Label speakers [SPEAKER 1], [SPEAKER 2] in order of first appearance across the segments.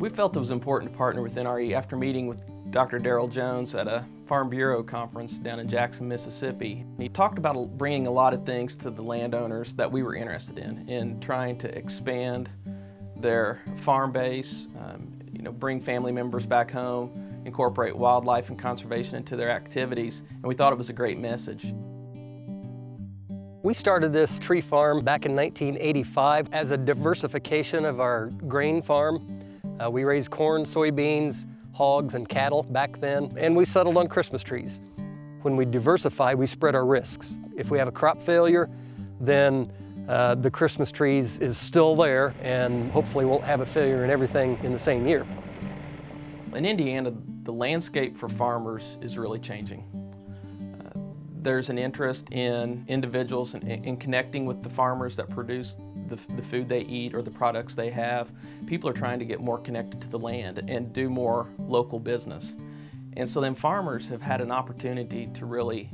[SPEAKER 1] We felt it was important to partner with NRE after meeting with Dr. Darrell Jones at a Farm Bureau conference down in Jackson, Mississippi. He talked about bringing a lot of things to the landowners that we were interested in trying to expand their farm base, bring family members back home, incorporate wildlife and conservation into their activities, and we thought it was a great message.
[SPEAKER 2] We started this tree farm back in 1985 as a diversification of our grain farm. We raised corn, soybeans, hogs, and cattle back then, and we settled on Christmas trees. When we diversify, we spread our risks. If we have a crop failure, then the Christmas trees is still there and hopefully won't have a failure in everything in the same year.
[SPEAKER 1] In Indiana, the landscape for farmers is really changing. There's an interest in individuals in connecting with the farmers that produce the food they eat or the products they have. People are trying to get more connected to the land and do more local business. And so then farmers have had an opportunity to really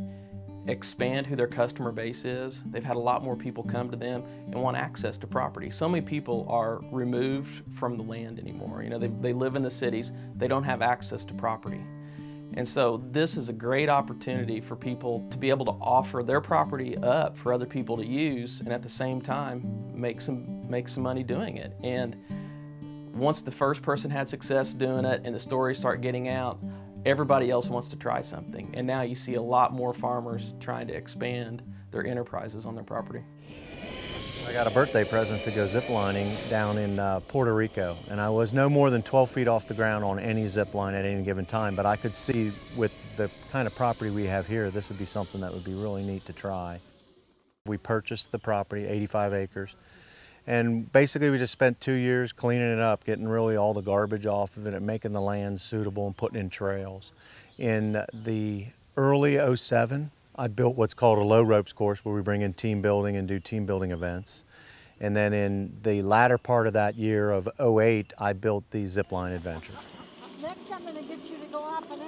[SPEAKER 1] expand who their customer base is. They've had a lot more people come to them and want access to property. So many people are removed from the land anymore. They live in the cities, they don't have access to property. And so this is a great opportunity for people to be able to offer their property up for other people to use and at the same time make some money doing it. And once the first person had success doing it and the stories start getting out, everybody else wants to try something. And now you see a lot more farmers trying to expand their enterprises on their property.
[SPEAKER 3] I got a birthday present to go ziplining down in Puerto Rico, and I was no more than 12 feet off the ground on any zip line at any given time, but I could see with the kind of property we have here, this would be something that would be really neat to try. We purchased the property, 85 acres, and basically we just spent 2 years cleaning it up, getting really all the garbage off of it and making the land suitable and putting in trails. In the early '07, I built what's called a low ropes course where we bring in team building and do team building events. And then in the latter part of that year of '08, I built the zipline adventure.
[SPEAKER 4] Next I'm going to get you to go out of an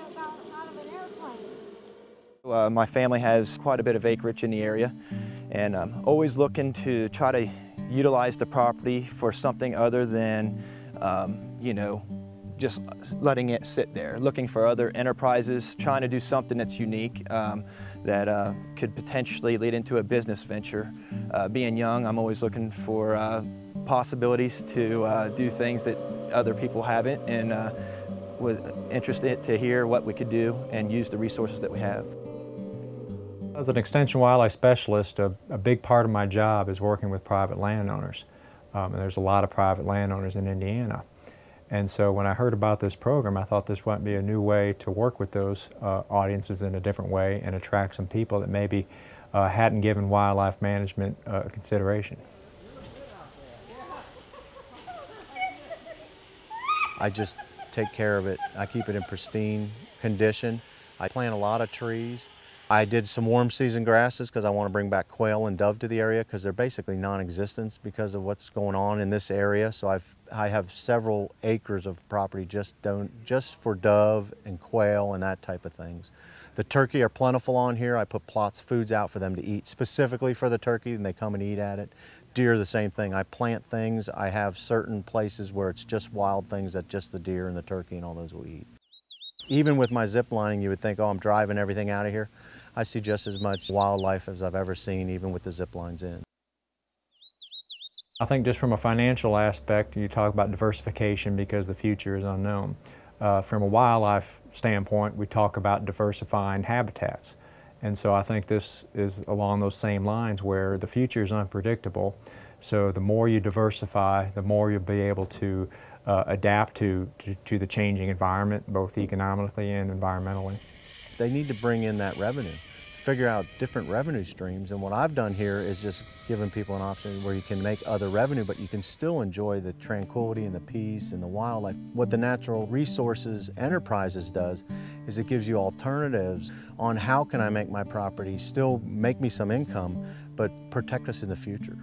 [SPEAKER 4] airplane.
[SPEAKER 5] My family has quite a bit of acreage in the area, and I'm always looking to try to utilize the property for something other than, just letting it sit there, looking for other enterprises, trying to do something that's unique that could potentially lead into a business venture. Being young, I'm always looking for possibilities to do things that other people haven't, and was interested to hear what we could do and use the resources that we have.
[SPEAKER 6] As an extension wildlife specialist, a big part of my job is working with private landowners. And there's a lot of private landowners in Indiana. And so when I heard about this program, I thought this might be a new way to work with those audiences in a different way and attract some people that maybe hadn't given wildlife management consideration.
[SPEAKER 3] I just take care of it. I keep it in pristine condition. I plant a lot of trees. I did some warm season grasses because I want to bring back quail and dove to the area because they're basically non-existent because of what's going on in this area. So I have several acres of property just for dove and quail and that type of things. The turkey are plentiful on here. I put plots of foods out for them to eat specifically for the turkey, and they come and eat at it. Deer, the same thing. I plant things. I have certain places where it's just wild things that just the deer and the turkey and all those will eat. Even with my zip lining, you would think, oh, I'm driving everything out of here. I see just as much wildlife as I've ever seen, even with the zip lines in.
[SPEAKER 6] I think just from a financial aspect, you talk about diversification because the future is unknown. From a wildlife standpoint, we talk about diversifying habitats. And so I think this is along those same lines where the future is unpredictable. So the more you diversify, the more you'll be able to adapt to the changing environment, both economically and environmentally.
[SPEAKER 3] They need to bring in that revenue, figure out different revenue streams. And what I've done here is just giving people an option where you can make other revenue, but you can still enjoy the tranquility and the peace and the wildlife. What the Natural Resources Enterprises does is it gives you alternatives on how can I make my property still make me some income, but protect us in the future.